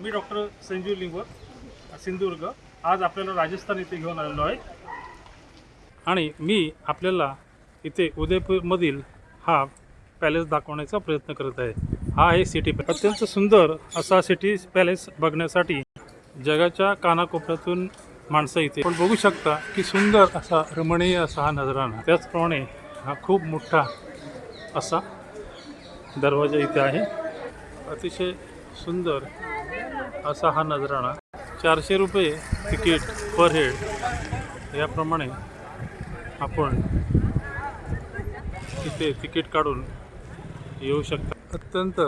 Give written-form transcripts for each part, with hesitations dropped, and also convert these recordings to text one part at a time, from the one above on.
मी doctor Sanjeev लिंगवर, Sindhudurg. आज आपल्याला राजस्थान इथे घेऊन आलेलो आहे आणि मी आपल्याला इथे उदयपूरमधील हा पॅलेस दाखवण्याचा प्रयत्न करत आहे. हा आहे सिटी पॅलेस. अत्यंत सुंदर असा सिटी पॅलेस बघण्यासाठी जगाच्या कानाकोपऱ्यातून माणसं इथे पण बघू शकता की सुंदर असा रमणीय असा हा नजराणा. त्याचप्रमाणे हा खूप मोठा असा दरवाजा इथे आहे. अतिशय सुंदर असा हा नजराणा. 400 रुपये तिकीट पर हेड याप्रमाणे आपण इथे तिकीट काढून येऊ शकता. अत्यंत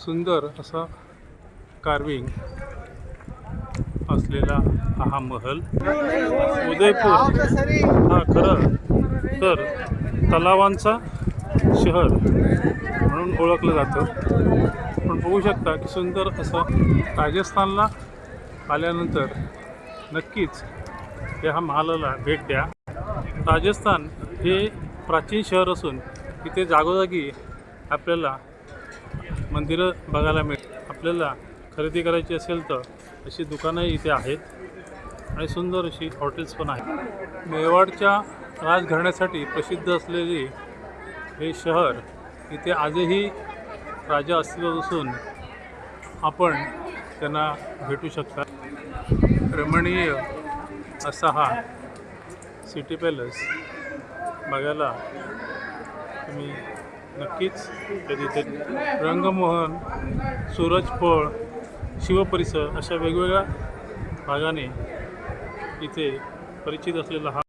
सुंदर असा कार्विंग असलेला हा महल. उदयपूर हा खरं तर तलावांचा शहर म्हणून ओळखलं जातं. पण बघू शकता की सुंदर असं राजस्थानला आल्यानंतर नक्कीच या महालाला भेट द्या. राजस्थान हे प्राचीन शहर असून इथे जागोजागी आपल्याला मंदिरं बघायला मिळतात. आपल्याला खरेदी करायची असेल तर अशी दुकानंही इथे आहेत आणि सुंदर अशी हॉटेल्स पण आहेत. मेवाडच्या राजघराण्यासाठी प्रसिद्ध असलेले हे शहर इथे आजही राजा अस्तित्वात असून आपण त्यांना भेटू शकता. रमणीय असा हा सिटी पॅलेस बघायला तुम्ही नक्कीच कधीतरी. रंगमोहन, सूरजपळ, शिवपरिसर अशा वेगवेगळ्या भागाने इथे परिचित असलेला हा